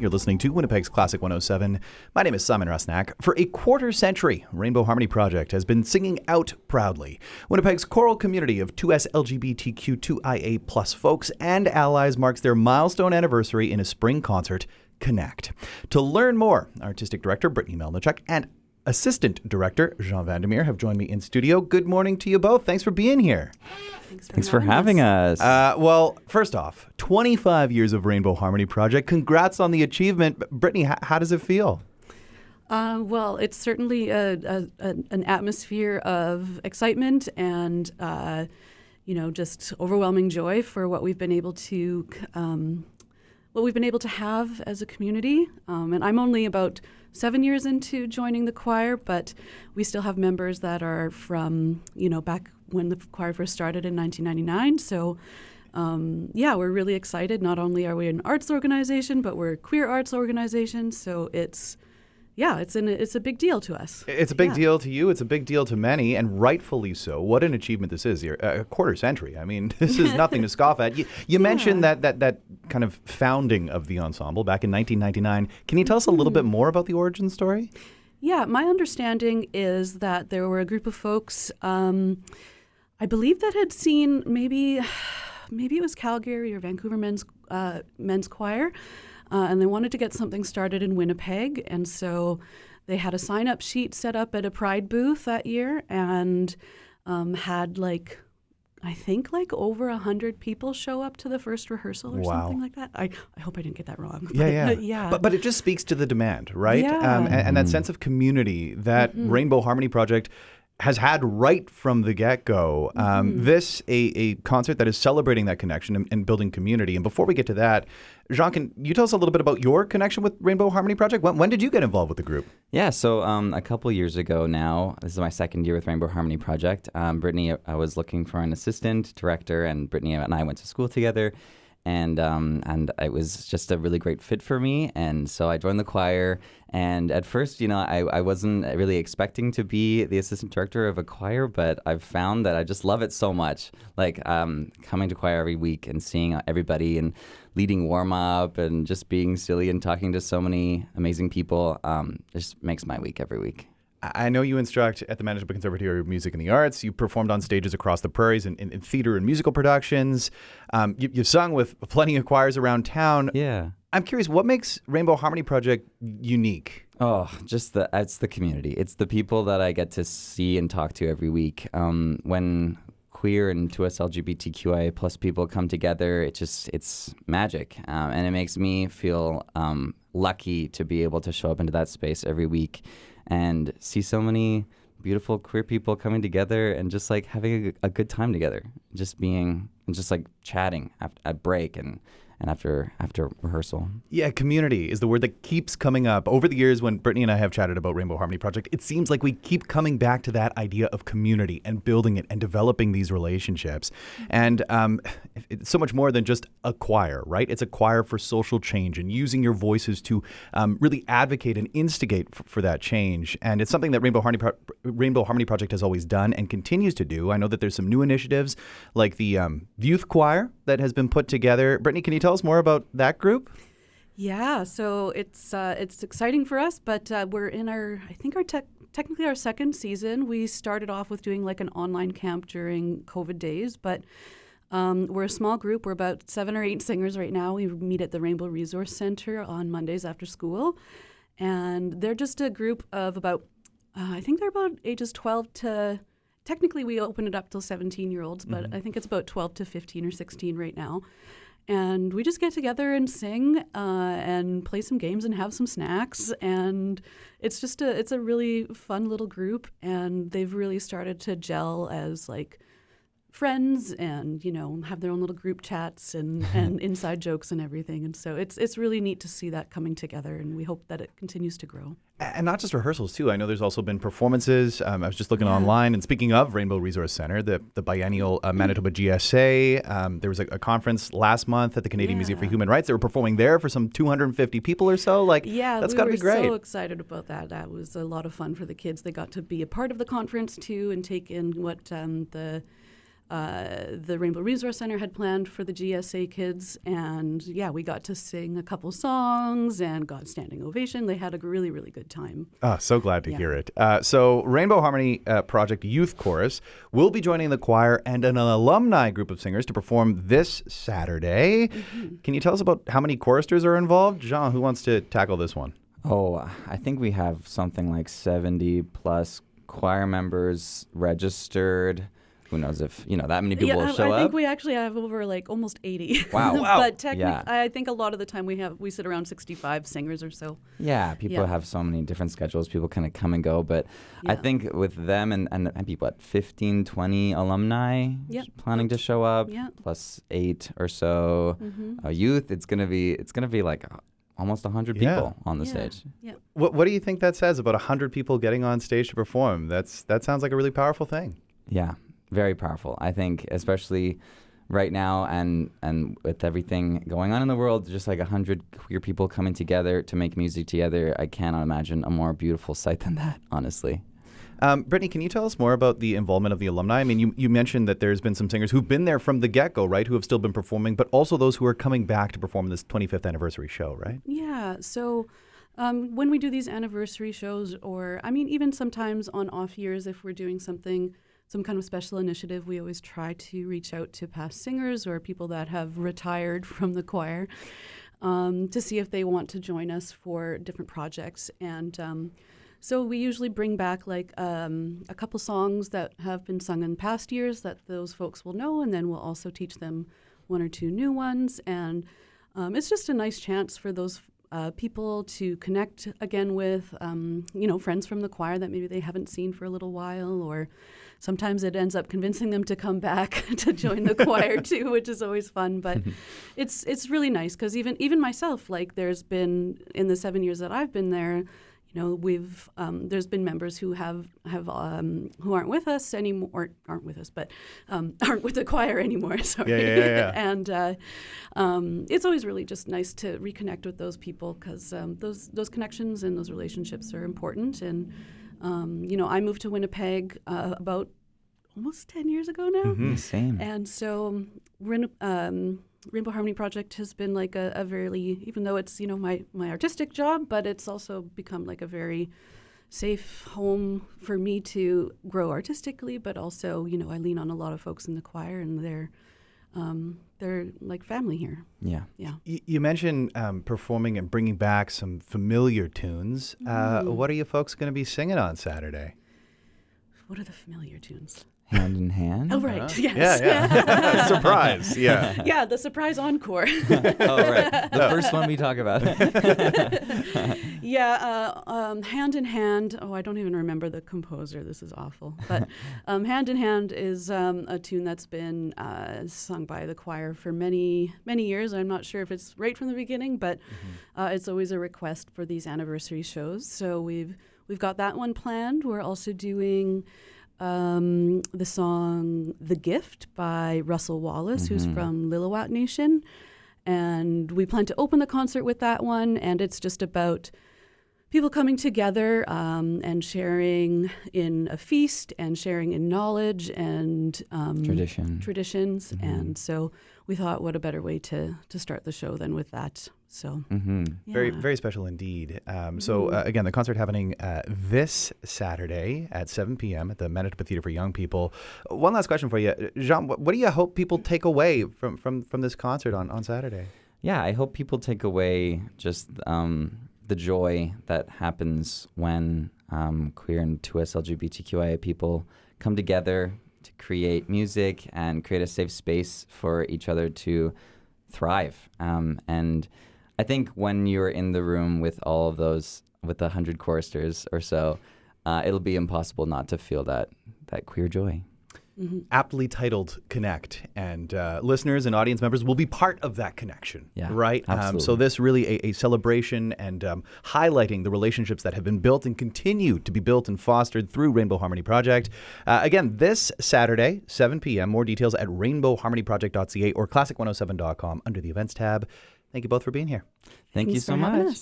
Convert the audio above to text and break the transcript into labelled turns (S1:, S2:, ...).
S1: You're listening to Winnipeg's Classic 107. My name is Simon Rusnak. For a quarter century, Rainbow Harmony Project has been singing out proudly. Winnipeg's choral community of 2S LGBTQ2IA+ folks and allies marks their milestone anniversary in a spring concert, Connect. To learn more, Artistic Director Brittany Mielnichuk and Assistant Director Jean Vandermeer have joined me in studio. Good morning to you both. Thanks for being here.
S2: Thanks for having us.
S1: Well, first off, 25 years of Rainbow Harmony Project. Congrats on the achievement. Brittany, how does it feel?
S3: Well, it's certainly an atmosphere of excitement and, just overwhelming joy for what we've been able to have as a community. And I'm only about 7 years into joining the choir, but we still have members that are from, back when the choir first started in 1999. So, we're really excited. Not only are we an arts organization, but we're a queer arts organization. So it's a big deal to us.
S1: It's a big deal to you. It's a big deal to many, and rightfully so. What an achievement this is. A quarter century. I mean, this is nothing to scoff at. You mentioned that kind of founding of the ensemble back in 1999. Can you tell us a little bit more about the origin story?
S3: Yeah, my understanding is that there were a group of folks, I believe, that had seen maybe it was Calgary or Vancouver men's choir. And they wanted to get something started in Winnipeg. And so they had a sign-up sheet set up at a Pride booth that year and had over 100 people show up to the first rehearsal or something like that. I hope I didn't get that wrong.
S1: But it just speaks to the demand, right?
S3: Yeah.
S1: And that sense of community that Rainbow Harmony Project has had right from the get-go. This, a concert that is celebrating that connection and building community. And before we get to that, Jean, can you tell us a little bit about your connection with Rainbow Harmony Project? When did you get involved with the group?
S2: Yeah, so a couple years ago now, this is my second year with Rainbow Harmony Project. Brittany, I was looking for an assistant director, and Brittany and I went to school together. And it was just a really great fit for me. And so I joined the choir. And at first, I wasn't really expecting to be the assistant director of a choir, but I've found that I just love it so much. Like coming to choir every week and seeing everybody and leading warm up and just being silly and talking to so many amazing people just makes my week every week.
S1: I know you instruct at the Manitoba Conservatory of Music and the Arts. You performed on stages across the prairies in theater and musical productions. You've sung with plenty of choirs around town.
S2: Yeah.
S1: I'm curious, what makes Rainbow Harmony Project unique?
S2: Oh, it's the community. It's the people that I get to see and talk to every week. When queer and 2S LGBTQIA+ people come together, it's magic. And it makes me feel lucky to be able to show up into that space every week and see so many beautiful queer people coming together and just like having a good time together, just being and just like chatting at break and after rehearsal.
S1: Yeah, community is the word that keeps coming up. Over the years when Brittany and I have chatted about Rainbow Harmony Project, it seems like we keep coming back to that idea of community and building it and developing these relationships. And it's so much more than just a choir, right? It's a choir for social change and using your voices to really advocate and instigate for that change. And it's something that Rainbow Harmony Project has always done and continues to do. I know that there's some new initiatives like the youth choir that has been put together. Brittany, can you tell us more about that group?
S3: Yeah, so it's exciting for us, but we're in technically our second season. We started off with doing like an online camp during COVID days, but we're a small group. We're about 7 or 8 singers right now. We meet at the Rainbow Resource Center on Mondays after school, and they're just a group of about I think they're about ages 12 to. Technically, we open it up till 17-year-olds, but I think it's about 12 to 15 or 16 right now. And we just get together and sing and play some games and have some snacks. And it's a really fun little group. And they've really started to gel as like friends and, have their own little group chats and inside jokes and everything. And so it's really neat to see that coming together. And we hope that it continues to grow.
S1: And not just rehearsals, too. I know there's also been performances. I was just looking online. And speaking of Rainbow Resource Center, the biennial Manitoba GSA, there was a conference last month at the Canadian Museum for Human Rights. They were performing there for some 250 people or so. That's got to be great.
S3: We were so excited about that. That was a lot of fun for the kids. They got to be a part of the conference, too, and take in what the the Rainbow Resource Center had planned for the GSA kids. And yeah, we got to sing a couple songs and got standing ovation. They had a really, really good time.
S1: Oh, so glad to hear it. So Rainbow Harmony Project Youth Chorus will be joining the choir and an alumni group of singers to perform this Saturday. Can you tell us about how many choristers are involved? Jean, who wants to tackle this one?
S2: Oh, I think we have something like 70 plus choir members registered. Who knows if, that many people will show up?
S3: I think we actually have over like almost 80.
S2: Wow.
S3: But technically, I think a lot of the time we sit around 65 singers or so.
S2: Yeah, people have so many different schedules. People kind of come and go. But I think with them and people, 15, 20 alumni planning to show up, plus 8 or so youth, it's gonna be like almost 100 people on the stage.
S3: Yeah.
S1: What do you think that says about 100 people getting on stage to perform? That sounds like a really powerful thing.
S2: Yeah, very powerful. I think especially right now and with everything going on in the world, just like 100 queer people coming together to make music together, I cannot imagine a more beautiful sight than that, honestly.
S1: Brittany, can you tell us more about the involvement of the alumni? I mean, you mentioned that there's been some singers who've been there from the get-go, right, who have still been performing, but also those who are coming back to perform this 25th anniversary show, right?
S3: Yeah, so when we do these anniversary shows, or I mean, even sometimes on off years, if we're doing some kind of special initiative, we always try to reach out to past singers or people that have retired from the choir to see if they want to join us for different projects. And so we usually bring back like a couple songs that have been sung in past years that those folks will know, and then we'll also teach them 1 or 2 new ones. And it's just a nice chance for those people to connect again with, friends from the choir that maybe they haven't seen for a little while, or sometimes it ends up convincing them to come back to join the choir too, which is always fun. But it's really nice because even myself, like there's been in the 7 years that I've been there, we've there's been members who have who aren't with us anymore, aren't with the choir anymore. Sorry.
S1: Yeah.
S3: And it's always really just nice to reconnect with those people because those connections and those relationships are important. And I moved to Winnipeg about almost 10 years ago now.
S2: Same.
S3: And so Rainbow Harmony Project has been like a very, even though it's, my artistic job, but it's also become like a very safe home for me to grow artistically, but also, I lean on a lot of folks in the choir and they're like family here.
S2: Yeah.
S1: You mentioned performing and bringing back some familiar tunes. What are you folks going to be singing on Saturday?
S3: What are the familiar tunes?
S2: Hand in Hand?
S3: Oh, right. Yes.
S1: Yeah. Surprise. Yeah.
S3: Yeah, the surprise encore.
S2: Oh, right. The first one we talk about.
S3: Hand in Hand. Oh, I don't even remember the composer. This is awful. But Hand in Hand is a tune that's been sung by the choir for many, many years. I'm not sure if it's right from the beginning, but it's always a request for these anniversary shows. So we've got that one planned. We're also doing the song The Gift by Russell Wallace, who's from Lillooet Nation. And we plan to open the concert with that one. And it's just about people coming together and sharing in a feast and sharing in knowledge and traditions. And so we thought, what a better way to start the show than with that. So
S1: very, very special indeed. So again, the concert happening this Saturday at 7 p.m. at the Manitoba Theatre for Young People. One last question for you, Jean. What do you hope people take away from this concert on Saturday?
S2: Yeah, I hope people take away just the joy that happens when queer and 2S LGBTQIA people come together to create music and create a safe space for each other to thrive. And I think when you're in the room with all of those, with 100 choristers or so, it'll be impossible not to feel that queer joy.
S1: Aptly titled Connect, and listeners and audience members will be part of that connection, right? So this really a celebration and highlighting the relationships that have been built and continue to be built and fostered through Rainbow Harmony Project. Again, this Saturday, 7 p.m. More details at rainbowharmonyproject.ca or classic107.com under the events tab. Thank you both for being here.
S2: Thank you so
S3: much.
S2: much.